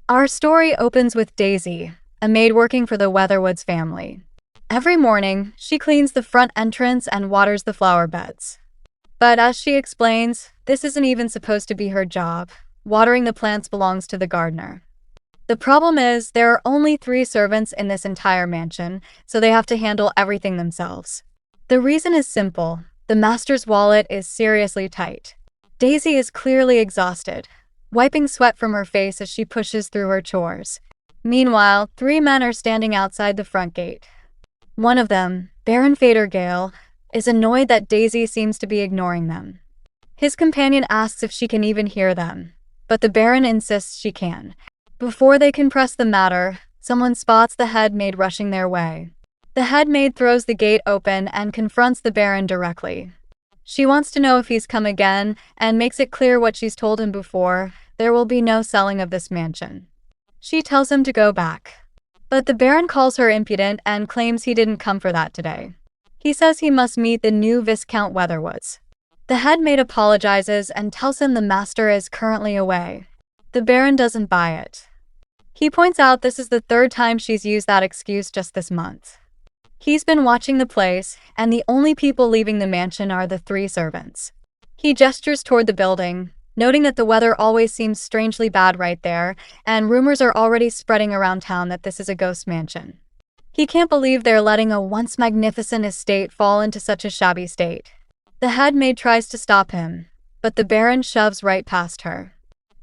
Our story opens with Daisy, a maid working for the Weatherwoods family. Every morning, she cleans the front entrance and waters the flower beds. But as she explains, this isn't even supposed to be her job. Watering the plants belongs to the gardener. The problem is, there are only 3 servants in this entire mansion, so they have to handle everything themselves. The reason is simple. The master's wallet is seriously tight. Daisy is clearly exhausted, wiping sweat from her face as she pushes through her chores. Meanwhile, 3 men are standing outside the front gate. One of them, Baron Fadergale, is annoyed that Daisy seems to be ignoring them. His companion asks if she can even hear them, but the Baron insists she can. Before they can press the matter, someone spots the head maid rushing their way. The head maid throws the gate open and confronts the Baron directly. She wants to know if he's come again and makes it clear what she's told him before: there will be no selling of this mansion. She tells him to go back. But the Baron calls her impudent and claims he didn't come for that today. He says he must meet the new Viscount Weatherwoods. The head maid apologizes and tells him the master is currently away. The Baron doesn't buy it. He points out this is the 3rd time she's used that excuse just this month. He's been watching the place, and the only people leaving the mansion are the 3 servants. He gestures toward the building, noting that the weather always seems strangely bad right there, and rumors are already spreading around town that this is a ghost mansion. He can't believe they're letting a once magnificent estate fall into such a shabby state. The head maid tries to stop him, but the Baron shoves right past her.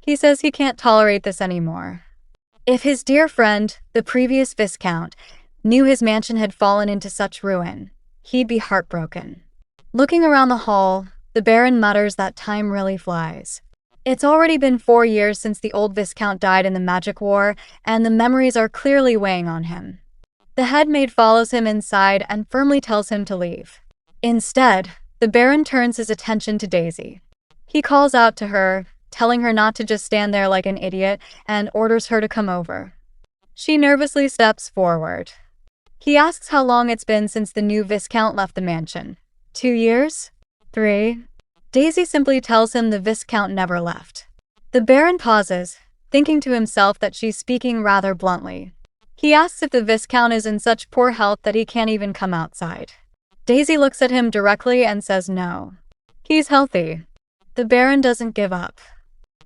He says he can't tolerate this anymore. If his dear friend, the previous Viscount, knew his mansion had fallen into such ruin, he'd be heartbroken. Looking around the hall, the Baron mutters that time really flies. It's already been 4 years since the old Viscount died in the Magic War, and the memories are clearly weighing on him. The head maid follows him inside and firmly tells him to leave. Instead, the Baron turns his attention to Daisy. He calls out to her, telling her not to just stand there like an idiot, and orders her to come over. She nervously steps forward. He asks how long it's been since the new Viscount left the mansion. 2 years? 3? Daisy simply tells him the Viscount never left. The Baron pauses, thinking to himself that she's speaking rather bluntly. He asks if the Viscount is in such poor health that he can't even come outside. Daisy looks at him directly and says no. He's healthy. The Baron doesn't give up.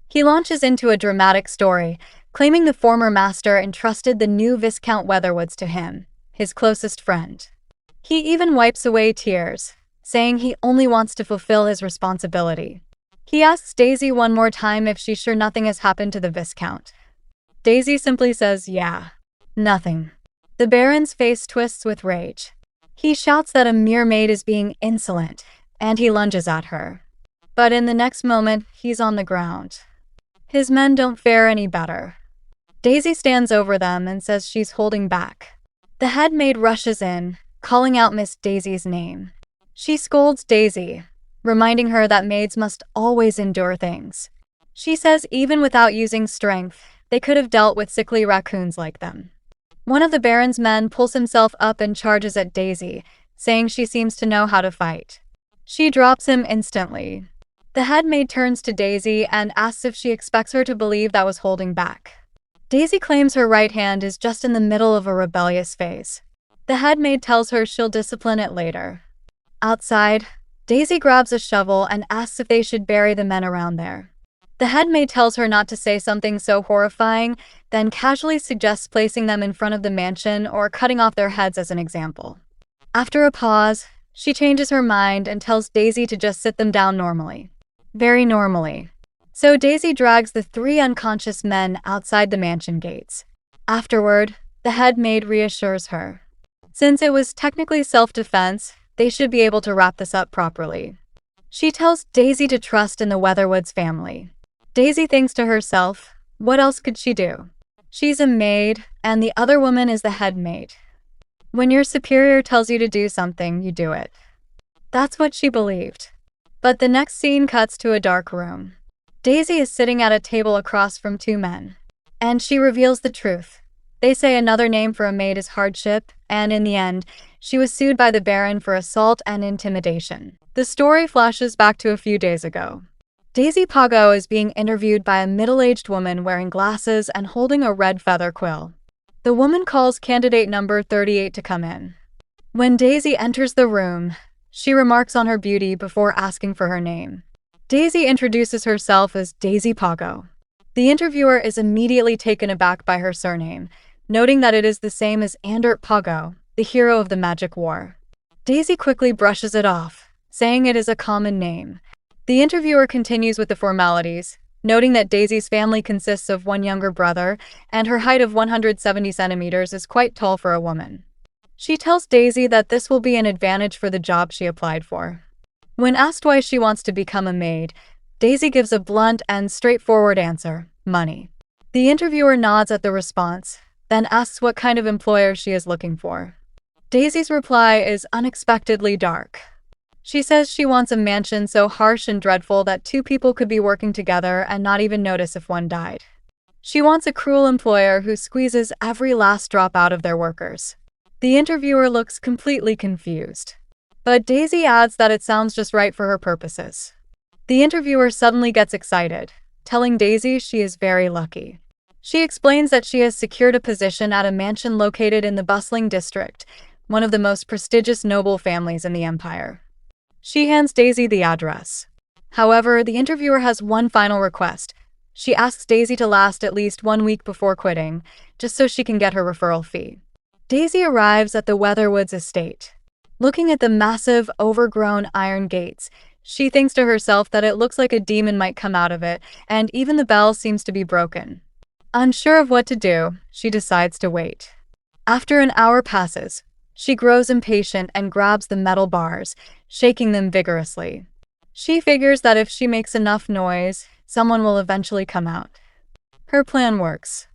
He launches into a dramatic story, claiming the former master entrusted the new Viscount Weatherwoods to him, his closest friend. He even wipes away tears, saying he only wants to fulfill his responsibility. He asks Daisy one more time if she's sure nothing has happened to the Viscount. Daisy simply says yeah. Nothing. The Baron's face twists with rage. He shouts that a mere maid is being insolent, and he lunges at her. But in the next moment, he's on the ground. His men don't fare any better. Daisy stands over them and says she's holding back. The head maid rushes in, calling out Miss Daisy's name. She scolds Daisy, reminding her that maids must always endure things. She says even without using strength, they could have dealt with sickly raccoons like them. One of the Baron's men pulls himself up and charges at Daisy, saying she seems to know how to fight. She drops him instantly. The head maid turns to Daisy and asks if she expects her to believe that was holding back. Daisy claims her right hand is just in the middle of a rebellious phase. The head maid tells her she'll discipline it later. Outside, Daisy grabs a shovel and asks if they should bury the men around there. The head maid tells her not to say something so horrifying, then casually suggests placing them in front of the mansion or cutting off their heads as an example. After a pause, she changes her mind and tells Daisy to just sit them down normally. Very normally. So Daisy drags the 3 unconscious men outside the mansion gates. Afterward, the head maid reassures her. Since it was technically self-defense, they should be able to wrap this up properly. She tells Daisy to trust in the Weatherwoods family. Daisy thinks to herself, what else could she do? She's a maid, and the other woman is the head maid. When your superior tells you to do something, you do it. That's what she believed. But the next scene cuts to a dark room. Daisy is sitting at a table across from 2 men. And she reveals the truth. They say another name for a maid is hardship, and in the end, she was sued by the Baron for assault and intimidation. The story flashes back to a few days ago. Daisy Pago is being interviewed by a middle-aged woman wearing glasses and holding a red feather quill. The woman calls candidate number 38 to come in. When Daisy enters the room, she remarks on her beauty before asking for her name. Daisy introduces herself as Daisy Pago. The interviewer is immediately taken aback by her surname, noting that it is the same as Andert Pago, the hero of the Magic War. Daisy quickly brushes it off, saying it is a common name. The interviewer continues with the formalities, noting that Daisy's family consists of one younger brother, and her height of 170 centimeters is quite tall for a woman. She tells Daisy that this will be an advantage for the job she applied for. When asked why she wants to become a maid, Daisy gives a blunt and straightforward answer: money. The interviewer nods at the response, then asks what kind of employer she is looking for. Daisy's reply is unexpectedly dark. She says she wants a mansion so harsh and dreadful that two people could be working together and not even notice if one died. She wants a cruel employer who squeezes every last drop out of their workers. The interviewer looks completely confused. But Daisy adds that it sounds just right for her purposes. The interviewer suddenly gets excited, telling Daisy she is very lucky. She explains that she has secured a position at a mansion located in the bustling district, one of the most prestigious noble families in the empire. She hands Daisy the address. However, the interviewer has one final request. She asks Daisy to last at least 1 week before quitting, just so she can get her referral fee. Daisy arrives at the Weatherwoods estate. Looking at the massive, overgrown iron gates, she thinks to herself that it looks like a demon might come out of it, and even the bell seems to be broken. Unsure of what to do, she decides to wait. After an hour passes, she grows impatient and grabs the metal bars, shaking them vigorously. She figures that if she makes enough noise, someone will eventually come out. Her plan works.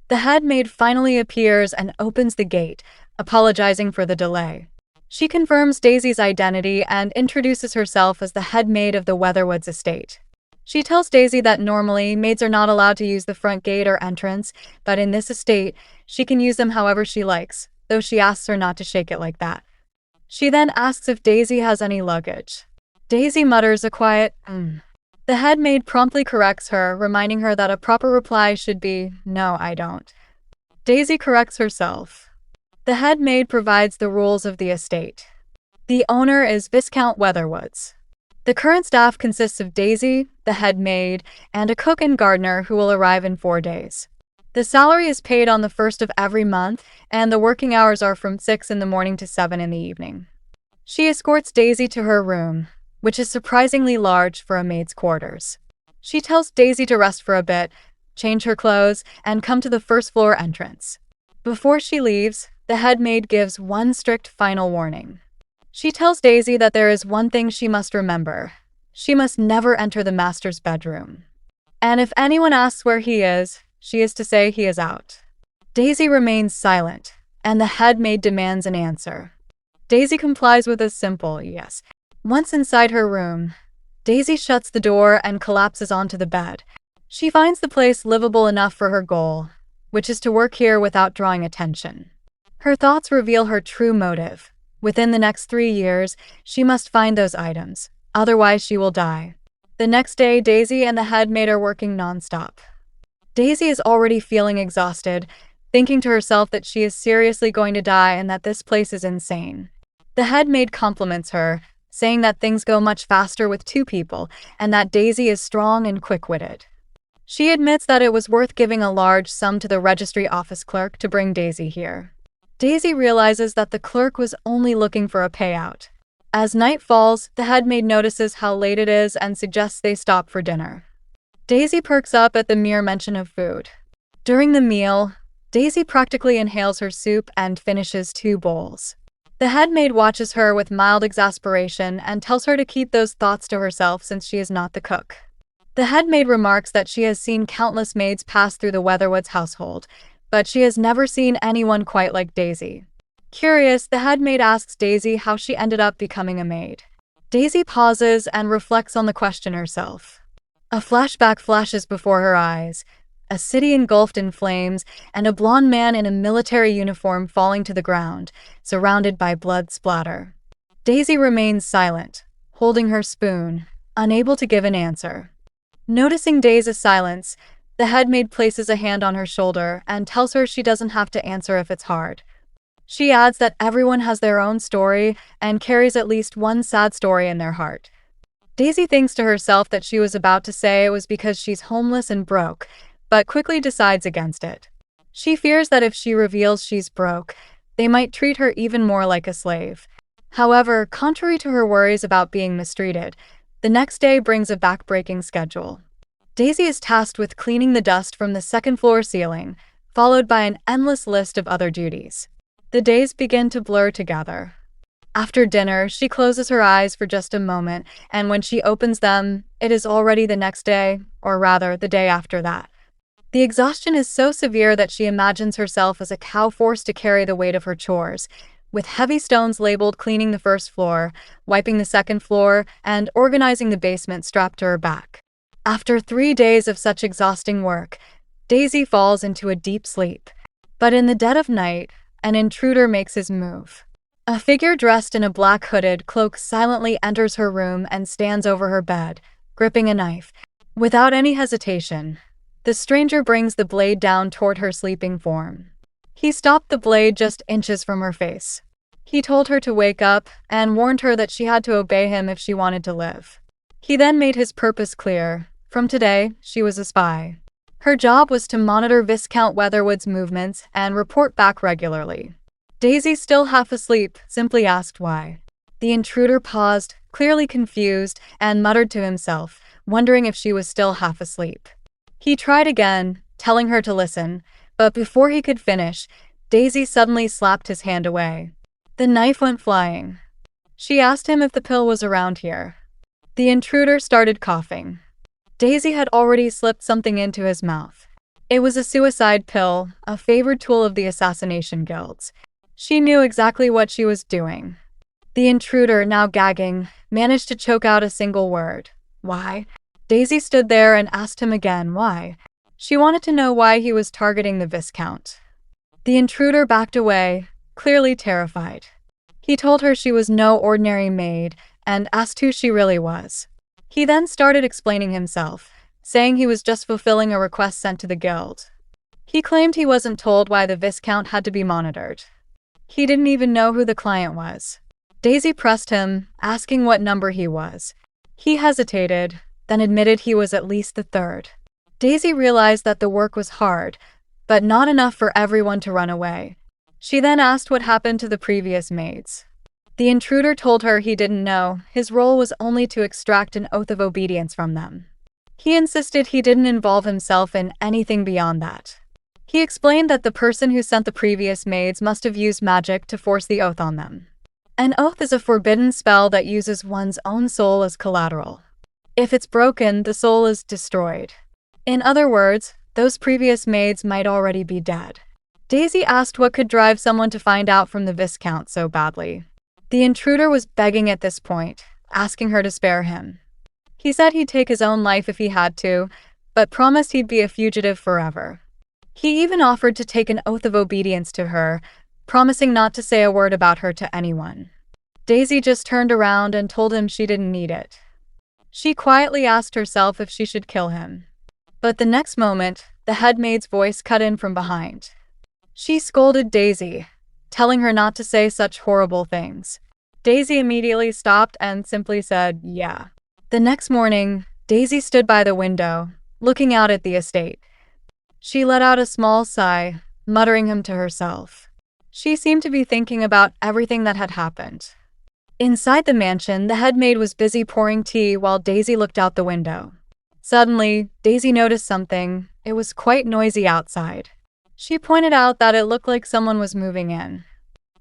The head maid finally appears and opens the gate, apologizing for the delay. She confirms Daisy's identity and introduces herself as the head maid of the Weatherwoods estate. She tells Daisy that normally maids are not allowed to use the front gate or entrance, but in this estate, she can use them however she likes, though she asks her not to shake it like that. She then asks if Daisy has any luggage. Daisy mutters a quiet, The head maid promptly corrects her, reminding her that a proper reply should be, "No, I don't." Daisy corrects herself. The head maid provides the rules of the estate. The owner is Viscount Weatherwoods. The current staff consists of Daisy, the head maid, and a cook and gardener who will arrive in 4 days. The salary is paid on the 1st of every month, and the working hours are from 6 in the morning to 7 in the evening. She escorts Daisy to her room, which is surprisingly large for a maid's quarters. She tells Daisy to rest for a bit, change her clothes, and come to the first floor entrance. Before she leaves, the head maid gives one strict final warning. She tells Daisy that there is one thing she must remember. She must never enter the master's bedroom. And if anyone asks where he is, she is to say he is out. Daisy remains silent, and the head maid demands an answer. Daisy complies with a simple yes. Once inside her room, Daisy shuts the door and collapses onto the bed. She finds the place livable enough for her goal, which is to work here without drawing attention. Her thoughts reveal her true motive. Within the next 3 years, she must find those items, otherwise she will die. The next day, Daisy and the head maid are working nonstop. Daisy is already feeling exhausted, thinking to herself that she is seriously going to die and that this place is insane. The head maid compliments her, saying that things go much faster with 2 people and that Daisy is strong and quick-witted. She admits that it was worth giving a large sum to the registry office clerk to bring Daisy here. Daisy realizes that the clerk was only looking for a payout. As night falls, the head maid notices how late it is and suggests they stop for dinner. Daisy perks up at the mere mention of food. During the meal, Daisy practically inhales her soup and finishes 2 bowls. The head maid watches her with mild exasperation and tells her to keep those thoughts to herself since she is not the cook. The head maid remarks that she has seen countless maids pass through the Weatherwoods household, but she has never seen anyone quite like Daisy. Curious, the head maid asks Daisy how she ended up becoming a maid. Daisy pauses and reflects on the question herself. A flashback flashes before her eyes, a city engulfed in flames, and a blond man in a military uniform falling to the ground, surrounded by blood splatter. Daisy remains silent, holding her spoon, unable to give an answer. Noticing Daisy's silence, the head maid places a hand on her shoulder and tells her she doesn't have to answer if it's hard. She adds that everyone has their own story and carries at least one sad story in their heart. Daisy thinks to herself that she was about to say it was because she's homeless and broke, but quickly decides against it. She fears that if she reveals she's broke, they might treat her even more like a slave. However, contrary to her worries about being mistreated, the next day brings a back-breaking schedule. Daisy is tasked with cleaning the dust from the second-floor ceiling, followed by an endless list of other duties. The days begin to blur together. After dinner, she closes her eyes for just a moment, and when she opens them, it is already the next day, or rather, the day after that. The exhaustion is so severe that she imagines herself as a cow forced to carry the weight of her chores, with heavy stones labeled cleaning the first floor, wiping the second floor, and organizing the basement strapped to her back. After 3 days of such exhausting work, Daisy falls into a deep sleep. But in the dead of night, an intruder makes his move. A figure dressed in a black hooded cloak silently enters her room and stands over her bed, gripping a knife. Without any hesitation, the stranger brings the blade down toward her sleeping form. He stopped the blade just inches from her face. He told her to wake up and warned her that she had to obey him if she wanted to live. He then made his purpose clear. From today, she was a spy. Her job was to monitor Viscount Weatherwood's movements and report back regularly. Daisy, still half asleep, simply asked why. The intruder paused, clearly confused, and muttered to himself, wondering if she was still half asleep. He tried again, telling her to listen, but before he could finish, Daisy suddenly slapped his hand away. The knife went flying. She asked him if the pill was around here. The intruder started coughing. Daisy had already slipped something into his mouth. It was a suicide pill, a favored tool of the assassination guilds. She knew exactly what she was doing. The intruder, now gagging, managed to choke out a single word. Why? Daisy stood there and asked him again why. She wanted to know why he was targeting the Viscount. The intruder backed away, clearly terrified. He told her she was no ordinary maid and asked who she really was. He then started explaining himself, saying he was just fulfilling a request sent to the guild. He claimed he wasn't told why the Viscount had to be monitored. He didn't even know who the client was. Daisy pressed him, asking what number he was. He hesitated, then admitted he was at least the third. Daisy realized that the work was hard, but not enough for everyone to run away. She then asked what happened to the previous maids. The intruder told her he didn't know, his role was only to extract an oath of obedience from them. He insisted he didn't involve himself in anything beyond that. He explained that the person who sent the previous maids must have used magic to force the oath on them. An oath is a forbidden spell that uses one's own soul as collateral. If it's broken, the soul is destroyed. In other words, those previous maids might already be dead. Daisy asked what could drive someone to find out from the Viscount so badly. The intruder was begging at this point, asking her to spare him. He said he'd take his own life if he had to, but promised he'd be a fugitive forever. He even offered to take an oath of obedience to her, promising not to say a word about her to anyone. Daisy just turned around and told him she didn't need it. She quietly asked herself if she should kill him. But the next moment, the head maid's voice cut in from behind. She scolded Daisy, telling her not to say such horrible things. Daisy immediately stopped and simply said, "Yeah." The next morning, Daisy stood by the window, looking out at the estate. She let out a small sigh, muttering him to herself. She seemed to be thinking about everything that had happened. Inside the mansion, the head maid was busy pouring tea while Daisy looked out the window. Suddenly, Daisy noticed something. It was quite noisy outside. She pointed out that it looked like someone was moving in.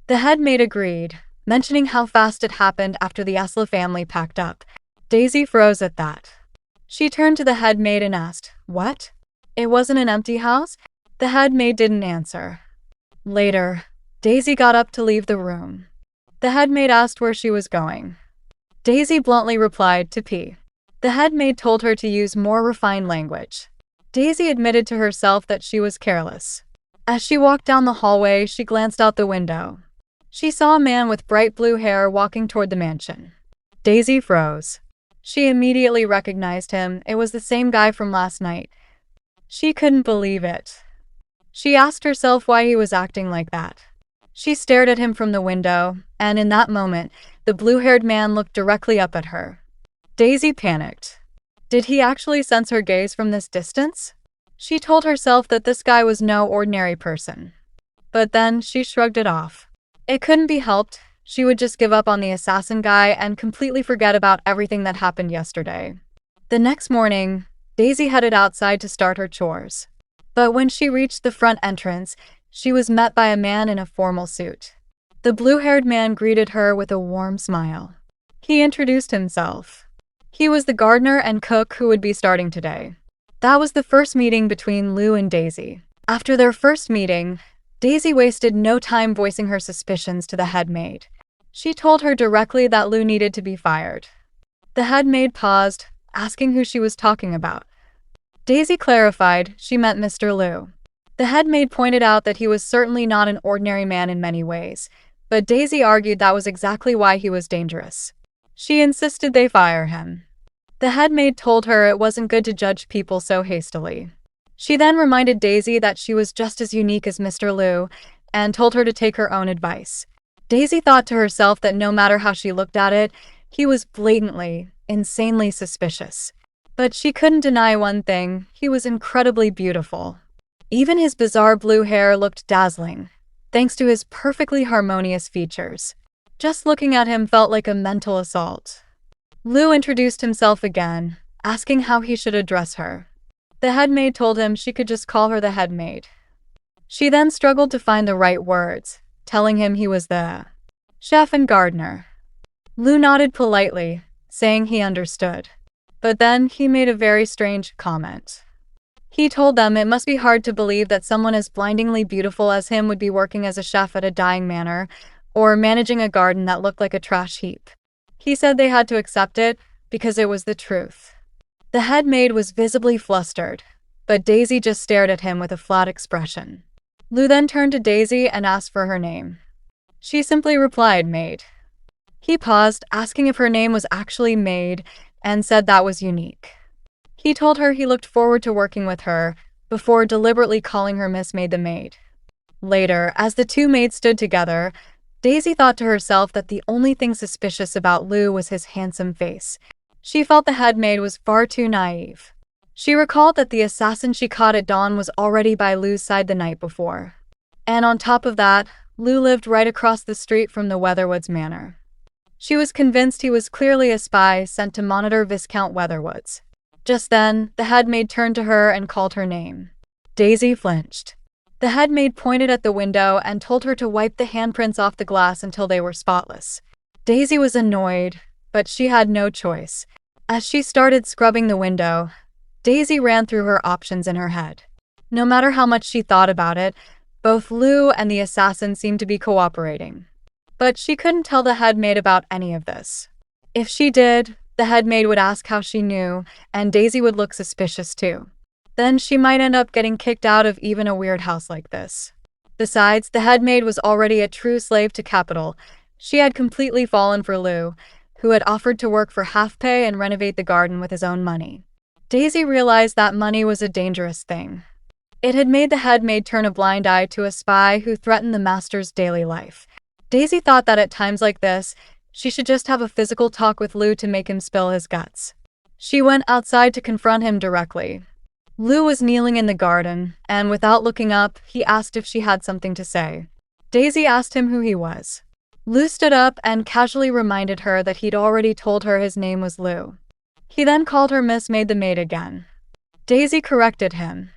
The head maid agreed, mentioning how fast it happened after the Esla family packed up. Daisy froze at that. She turned to the head maid and asked, "What? It wasn't an empty house?" The head maid didn't answer. Later, Daisy got up to leave the room. The head maid asked where she was going. Daisy bluntly replied, "To pee." The head maid told her to use more refined language. Daisy admitted to herself that she was careless. As she walked down the hallway, she glanced out the window. She saw a man with bright blue hair walking toward the mansion. Daisy froze. She immediately recognized him. It was the same guy from last night. She couldn't believe it. She asked herself why he was acting like that. She stared at him from the window, and in that moment, the blue-haired man looked directly up at her. Daisy panicked. Did he actually sense her gaze from this distance? She told herself that this guy was no ordinary person. But then she shrugged it off. It couldn't be helped. She would just give up on the assassin guy and completely forget about everything that happened yesterday. The next morning, Daisy headed outside to start her chores. But when she reached the front entrance, she was met by a man in a formal suit. The blue-haired man greeted her with a warm smile. He introduced himself. He was the gardener and cook who would be starting today. That was the first meeting between Lou and Daisy. After their first meeting, Daisy wasted no time voicing her suspicions to the head maid. She told her directly that Lou needed to be fired. The head maid paused, asking who she was talking about. Daisy clarified she meant Mr. Lou. The head maid pointed out that he was certainly not an ordinary man in many ways, but Daisy argued that was exactly why he was dangerous. She insisted they fire him. The head maid told her it wasn't good to judge people so hastily. She then reminded Daisy that she was just as unique as Mr. Lou and told her to take her own advice. Daisy thought to herself that no matter how she looked at it, he was blatantly, insanely suspicious. But she couldn't deny one thing: he was incredibly beautiful. Even his bizarre blue hair looked dazzling, thanks to his perfectly harmonious features. Just looking at him felt like a mental assault. Lou introduced himself again, asking how he should address her. The head maid told him she could just call her the head maid. She then struggled to find the right words, telling him he was the chef and gardener. Lou nodded politely, saying he understood. But then he made a very strange comment. He told them it must be hard to believe that someone as blindingly beautiful as him would be working as a chef at a dying manor, or managing a garden that looked like a trash heap. He said they had to accept it, because it was the truth. The head maid was visibly flustered, but Daisy just stared at him with a flat expression. Lou then turned to Daisy and asked for her name. She simply replied, Maid. He paused, asking if her name was actually Maid, and said that was unique. He told her he looked forward to working with her, before deliberately calling her Miss Maid the maid. Later, as the two maids stood together, Daisy thought to herself that the only thing suspicious about Lou was his handsome face. She felt the head maid was far too naive. She recalled that the assassin she caught at dawn was already by Lou's side the night before. And on top of that, Lou lived right across the street from the Weatherwoods manor. She was convinced he was clearly a spy sent to monitor Viscount Weatherwoods. Just then, the head maid turned to her and called her name. Daisy flinched. The head maid pointed at the window and told her to wipe the handprints off the glass until they were spotless. Daisy was annoyed, but she had no choice. As she started scrubbing the window, Daisy ran through her options in her head. No matter how much she thought about it, both Lou and the assassin seemed to be cooperating. But she couldn't tell the head maid about any of this. If she did, the head maid would ask how she knew, and Daisy would look suspicious too. Then she might end up getting kicked out of even a weird house like this. Besides, the head maid was already a true slave to capital. She had completely fallen for Lou, who had offered to work for half pay and renovate the garden with his own money. Daisy realized that money was a dangerous thing. It had made the head maid turn a blind eye to a spy who threatened the master's daily life. Daisy thought that at times like this, she should just have a physical talk with Lou to make him spill his guts. She went outside to confront him directly. Lou was kneeling in the garden, and without looking up, he asked if she had something to say. Daisy asked him who he was. Lou stood up and casually reminded her that he'd already told her his name was Lou. He then called her Miss Maid the maid again. Daisy corrected him.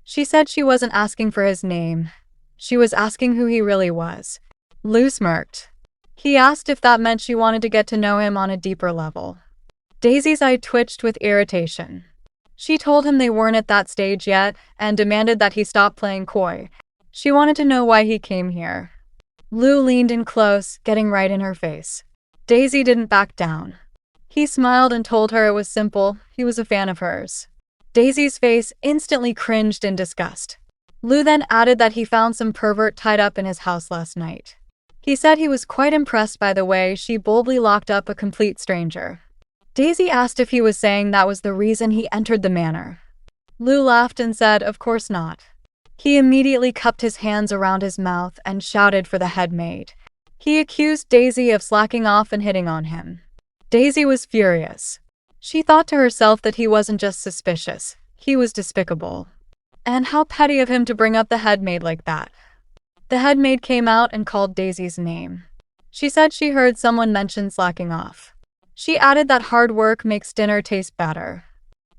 She said she wasn't asking for his name. She was asking who he really was. Lou smirked. He asked if that meant she wanted to get to know him on a deeper level. Daisy's eye twitched with irritation. She told him they weren't at that stage yet and demanded that he stop playing coy. She wanted to know why he came here. Lou leaned in close, getting right in her face. Daisy didn't back down. He smiled and told her it was simple, he was a fan of hers. Daisy's face instantly cringed in disgust. Lou then added that he found some pervert tied up in his house last night. He said he was quite impressed by the way she boldly locked up a complete stranger. Daisy asked if he was saying that was the reason he entered the manor. Lu laughed and said, "Of course not." He immediately cupped his hands around his mouth and shouted for the head maid. He accused Daisy of slacking off and hitting on him. Daisy was furious. She thought to herself that he wasn't just suspicious, he was despicable. And how petty of him to bring up the head maid like that. The head maid came out and called Daisy's name. She said she heard someone mention slacking off. She added that hard work makes dinner taste better.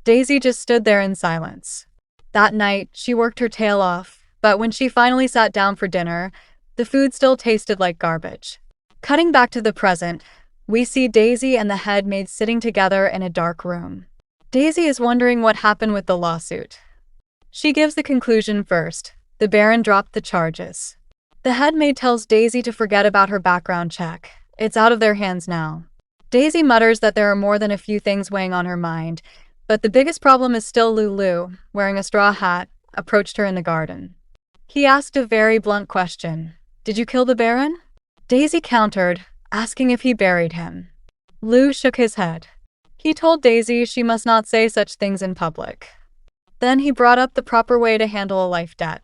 Daisy just stood there in silence. That night, she worked her tail off, but when she finally sat down for dinner, the food still tasted like garbage. Cutting back to the present, we see Daisy and the head maid sitting together in a dark room. Daisy is wondering what happened with the lawsuit. She gives the conclusion first. The Baron dropped the charges. The head maid tells Daisy to forget about her background check. It's out of their hands now. Daisy mutters that there are more than a few things weighing on her mind, but the biggest problem is still Lulu, wearing a straw hat, approached her in the garden. He asked a very blunt question. "Did you kill the Baron?" Daisy countered, asking if he buried him. Lu shook his head. He told Daisy she must not say such things in public. Then he brought up the proper way to handle a life debt.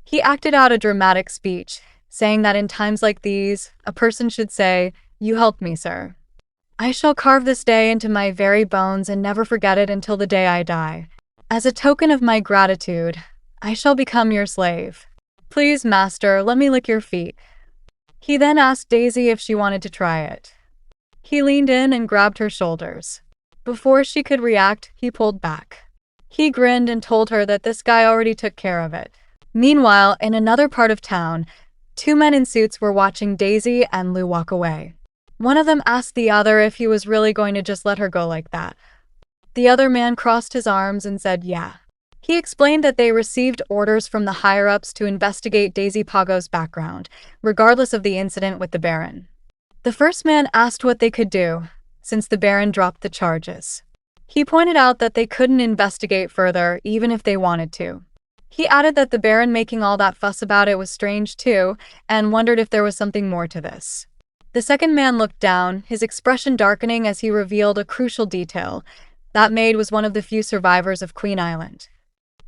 He acted out a dramatic speech, saying that in times like these, a person should say, "You helped me, sir. I shall carve this day into my very bones and never forget it until the day I die. As a token of my gratitude, I shall become your slave. Please, master, let me lick your feet." He then asked Daisy if she wanted to try it. He leaned in and grabbed her shoulders. Before she could react, he pulled back. He grinned and told her that this guy already took care of it. Meanwhile, in another part of town, two men in suits were watching Daisy and Lu walk away. One of them asked the other if he was really going to just let her go like that. The other man crossed his arms and said yeah. He explained that they received orders from the higher-ups to investigate Daisy Pago's background, regardless of the incident with the Baron. The first man asked what they could do, since the Baron dropped the charges. He pointed out that they couldn't investigate further, even if they wanted to. He added that the Baron making all that fuss about it was strange too, and wondered if there was something more to this. The second man looked down, his expression darkening as he revealed a crucial detail. That Maid was one of the few survivors of Queen Island.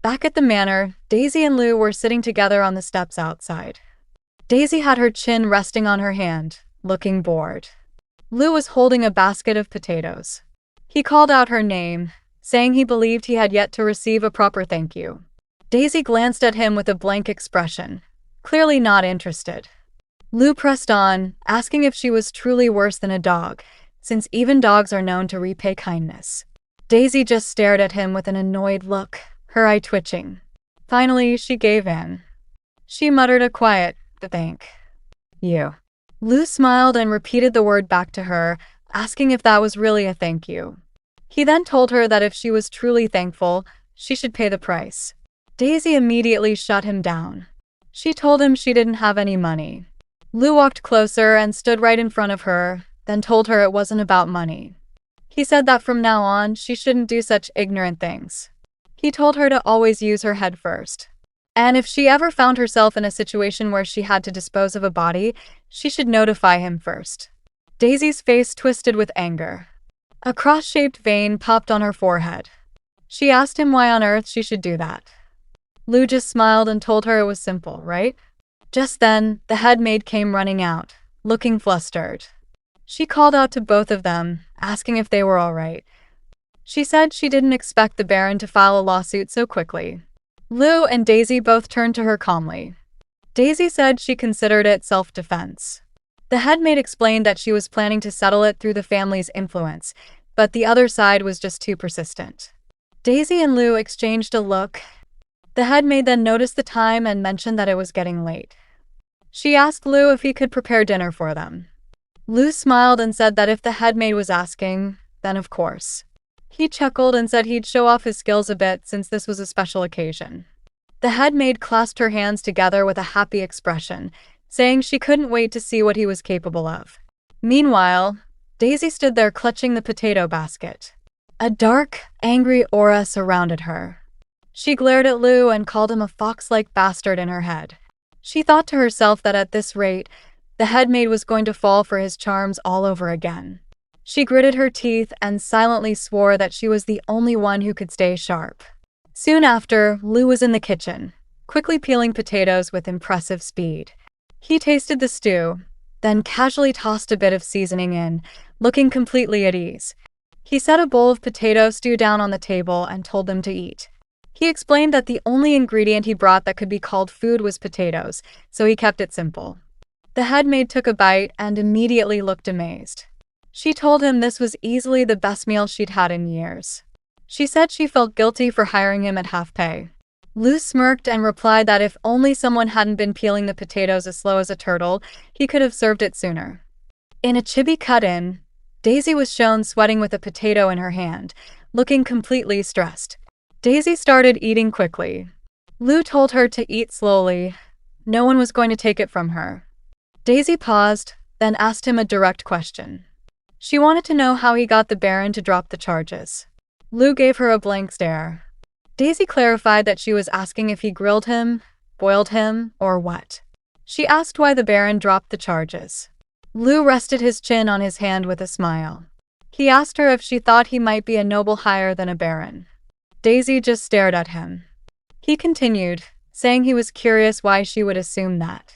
Back at the manor, Daisy and Lu were sitting together on the steps outside. Daisy had her chin resting on her hand, looking bored. Lu was holding a basket of potatoes. He called out her name, saying he believed he had yet to receive a proper thank you. Daisy glanced at him with a blank expression, clearly not interested. Lu pressed on, asking if she was truly worse than a dog, since even dogs are known to repay kindness. Daisy just stared at him with an annoyed look, her eye twitching. Finally, she gave in. She muttered a quiet, "Thank you." Lu smiled and repeated the word back to her, asking if that was really a thank you. He then told her that if she was truly thankful, she should pay the price. Daisy immediately shut him down. She told him she didn't have any money. Lu walked closer and stood right in front of her, then told her it wasn't about money. He said that from now on, she shouldn't do such ignorant things. He told her to always use her head first. And if she ever found herself in a situation where she had to dispose of a body, she should notify him first. Daisy's face twisted with anger. A cross-shaped vein popped on her forehead. She asked him why on earth she should do that. Lu just smiled and told her it was simple, right? Just then, the head maid came running out, looking flustered. She called out to both of them, asking if they were all right. She said she didn't expect the Baron to file a lawsuit so quickly. Lu and Daisy both turned to her calmly. Daisy said she considered it self-defense. The head maid explained that she was planning to settle it through the family's influence, but the other side was just too persistent. Daisy and Lu exchanged a look. The head maid then noticed the time and mentioned that it was getting late. She asked Lu if he could prepare dinner for them. Lu smiled and said that if the head maid was asking, then of course. He chuckled and said he'd show off his skills a bit since this was a special occasion. The head maid clasped her hands together with a happy expression, saying she couldn't wait to see what he was capable of. Meanwhile, Daisy stood there clutching the potato basket. A dark, angry aura surrounded her. She glared at Lu and called him a fox-like bastard in her head. She thought to herself that at this rate, the head maid was going to fall for his charms all over again. She gritted her teeth and silently swore that she was the only one who could stay sharp. Soon after, Lu was in the kitchen, quickly peeling potatoes with impressive speed. He tasted the stew, then casually tossed a bit of seasoning in, looking completely at ease. He set a bowl of potato stew down on the table and told them to eat. He explained that the only ingredient he brought that could be called food was potatoes, so he kept it simple. The head maid took a bite and immediately looked amazed. She told him this was easily the best meal she'd had in years. She said she felt guilty for hiring him at half pay. Lu smirked and replied that if only someone hadn't been peeling the potatoes as slow as a turtle, he could have served it sooner. In a chibi cut-in, Daisy was shown sweating with a potato in her hand, looking completely stressed. Daisy started eating quickly. Lu told her to eat slowly. No one was going to take it from her. Daisy paused, then asked him a direct question. She wanted to know how he got the Baron to drop the charges. Lu gave her a blank stare. Daisy clarified that she was asking if he grilled him, boiled him, or what. She asked why the Baron dropped the charges. Lu rested his chin on his hand with a smile. He asked her if she thought he might be a noble higher than a Baron. Daisy just stared at him. He continued, saying he was curious why she would assume that.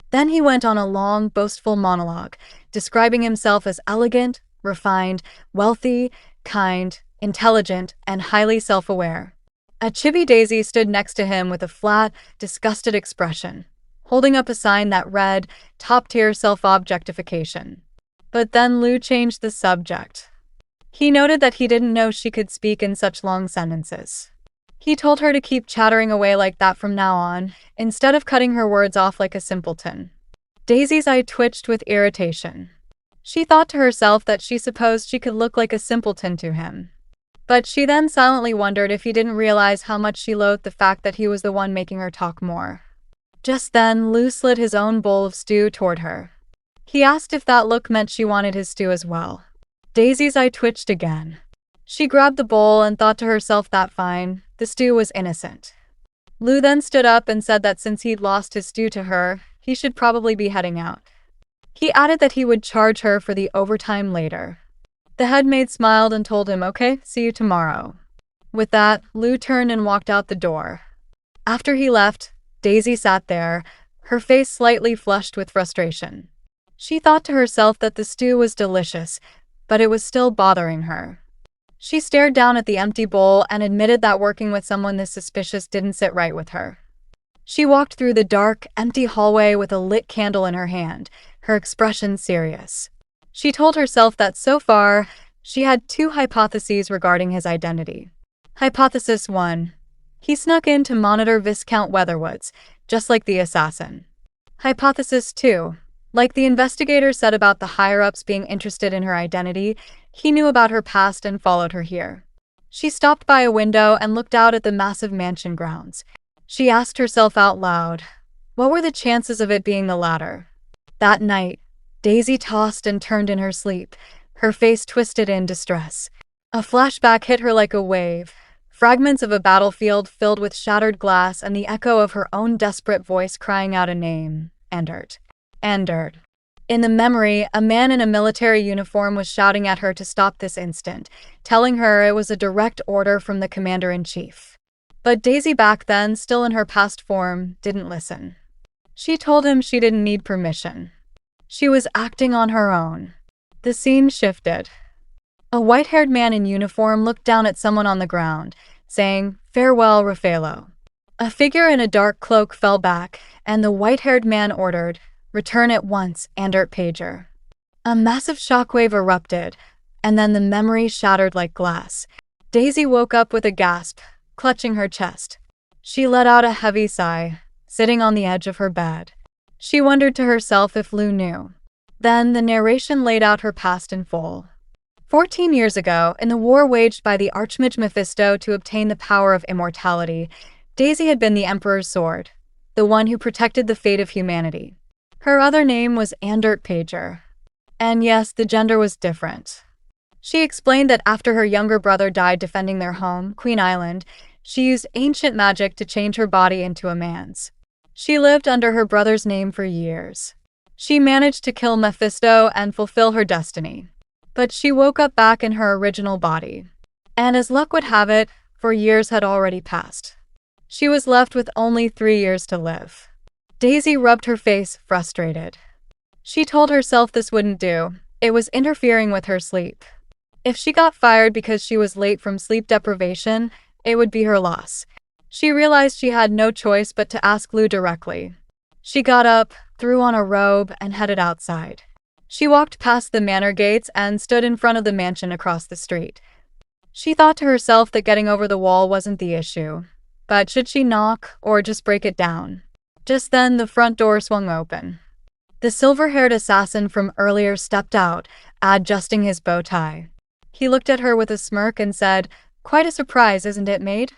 Then he went on a long, boastful monologue, describing himself as elegant, refined, wealthy, kind, intelligent, and highly self-aware. A chibi Daisy stood next to him with a flat, disgusted expression, holding up a sign that read, "Top-tier self-objectification." But then Lu changed the subject. He noted that he didn't know she could speak in such long sentences. He told her to keep chattering away like that from now on, instead of cutting her words off like a simpleton. Daisy's eye twitched with irritation. She thought to herself that she supposed she could look like a simpleton to him. But she then silently wondered if he didn't realize how much she loathed the fact that he was the one making her talk more. Just then, Lu slid his own bowl of stew toward her. He asked if that look meant she wanted his stew as well. Daisy's eye twitched again. She grabbed the bowl and thought to herself that fine, the stew was innocent. Lu then stood up and said that since he'd lost his stew to her, he should probably be heading out. He added that he would charge her for the overtime later. The head maid smiled and told him, "Okay, see you tomorrow." With that, Lu turned and walked out the door. After he left, Daisy sat there, her face slightly flushed with frustration. She thought to herself that the stew was delicious, but it was still bothering her. She stared down at the empty bowl and admitted that working with someone this suspicious didn't sit right with her. She walked through the dark, empty hallway with a lit candle in her hand, her expression serious. She told herself that so far, she had two hypotheses regarding his identity. Hypothesis 1. He snuck in to monitor Viscount Weatherwoods, just like the assassin. Hypothesis 2. Like the investigator said about the higher-ups being interested in her identity, he knew about her past and followed her here. She stopped by a window and looked out at the massive mansion grounds. She asked herself out loud, what were the chances of it being the latter? That night, Daisy tossed and turned in her sleep, her face twisted in distress. A flashback hit her like a wave, fragments of a battlefield filled with shattered glass and the echo of her own desperate voice crying out a name, Endert. Endert. In the memory, a man in a military uniform was shouting at her to stop this instant, telling her it was a direct order from the commander-in-chief. But Daisy back then, still in her past form, didn't listen. She told him she didn't need permission. She was acting on her own. The scene shifted. A white-haired man in uniform looked down at someone on the ground, saying, "Farewell, Raffaello." A figure in a dark cloak fell back, and the white-haired man ordered, "Return at once, Endert Pager." A massive shockwave erupted, and then the memory shattered like glass. Daisy woke up with a gasp, clutching her chest. She let out a heavy sigh, sitting on the edge of her bed. She wondered to herself if Lu knew. Then the narration laid out her past in full. 14 years ago, in the war waged by the Archmage Mephisto to obtain the power of immortality, Daisy had been the Emperor's sword, the one who protected the fate of humanity. Her other name was Endert Pager. And yes, the gender was different. She explained that after her younger brother died defending their home, Queen Island, she used ancient magic to change her body into a man's. She lived under her brother's name for years. She managed to kill Mephisto and fulfill her destiny. But she woke up back in her original body. And as luck would have it, 4 years had already passed. She was left with only 3 years to live. Daisy rubbed her face, frustrated. She told herself this wouldn't do. It was interfering with her sleep. If she got fired because she was late from sleep deprivation, it would be her loss. She realized she had no choice but to ask Lou directly. She got up, threw on a robe, and headed outside. She walked past the manor gates and stood in front of the mansion across the street. She thought to herself that getting over the wall wasn't the issue. But should she knock, or just break it down? Just then, the front door swung open. The silver-haired assassin from earlier stepped out, adjusting his bow tie. He looked at her with a smirk and said, "Quite a surprise, isn't it, Maid?"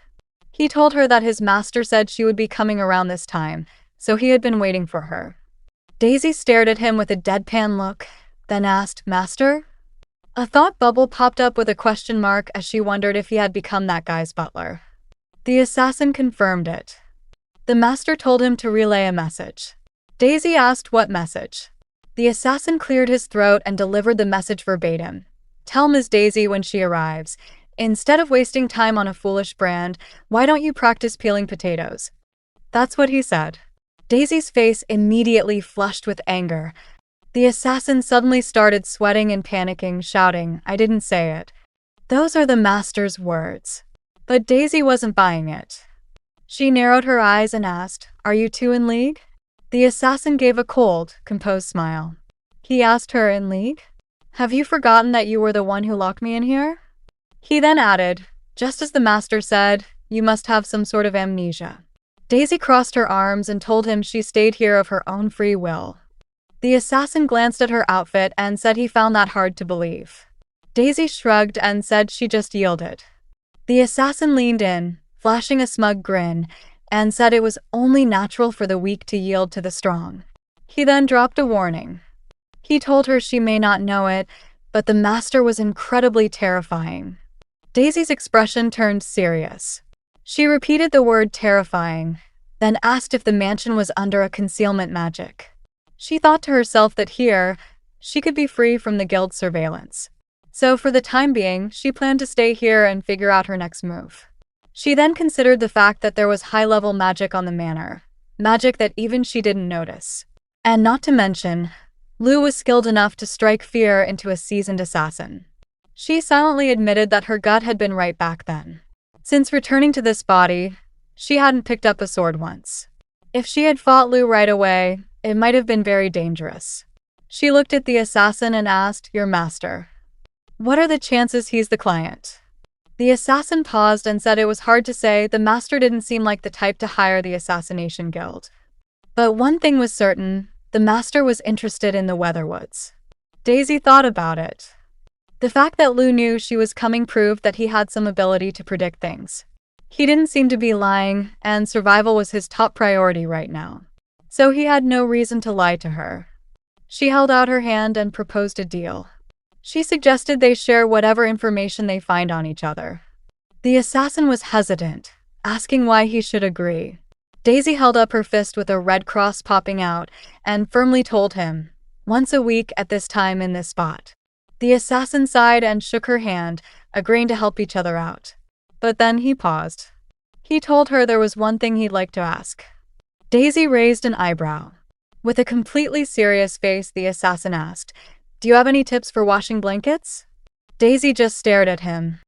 He told her that his master said she would be coming around this time, so he had been waiting for her. Daisy stared at him with a deadpan look, then asked, "Master?" A thought bubble popped up with a question mark as she wondered if he had become that guy's butler. The assassin confirmed it. The master told him to relay a message. Daisy asked what message. The assassin cleared his throat and delivered the message verbatim. "Tell Ms. Daisy when she arrives. Instead of wasting time on a foolish brand, why don't you practice peeling potatoes?" That's what he said. Daisy's face immediately flushed with anger. The assassin suddenly started sweating and panicking, shouting, "I didn't say it." Those are the master's words. But Daisy wasn't buying it. She narrowed her eyes and asked, "Are you two in league?" The assassin gave a cold, composed smile. He asked her, "In league? Have you forgotten that you were the one who locked me in here?" He then added, "Just as the master said, you must have some sort of amnesia." Daisy crossed her arms and told him she stayed here of her own free will. The assassin glanced at her outfit and said he found that hard to believe. Daisy shrugged and said she just yielded. The assassin leaned in, flashing a smug grin, and said it was only natural for the weak to yield to the strong. He then dropped a warning. He told her she may not know it, but the master was incredibly terrifying. Daisy's expression turned serious. She repeated the word terrifying, then asked if the mansion was under a concealment magic. She thought to herself that here, she could be free from the guild's surveillance. So for the time being, she planned to stay here and figure out her next move. She then considered the fact that there was high-level magic on the manor, magic that even she didn't notice. And not to mention, Lou was skilled enough to strike fear into a seasoned assassin. She silently admitted that her gut had been right back then. Since returning to this body, she hadn't picked up a sword once. If she had fought Lou right away, it might have been very dangerous. She looked at the assassin and asked, "Your master. What are the chances he's the client?" The assassin paused and said it was hard to say. The master didn't seem like the type to hire the assassination guild. But one thing was certain, the master was interested in the Weatherwoods. Daisy thought about it. The fact that Lou knew she was coming proved that he had some ability to predict things. He didn't seem to be lying, and survival was his top priority right now. So he had no reason to lie to her. She held out her hand and proposed a deal. She suggested they share whatever information they find on each other. The assassin was hesitant, asking why he should agree. Daisy held up her fist with a red cross popping out and firmly told him, "Once a week at this time in this spot." The assassin sighed and shook her hand, agreeing to help each other out. But then he paused. He told her there was one thing he'd like to ask. Daisy raised an eyebrow. With a completely serious face, the assassin asked, "Do you have any tips for washing blankets?" Daisy just stared at him.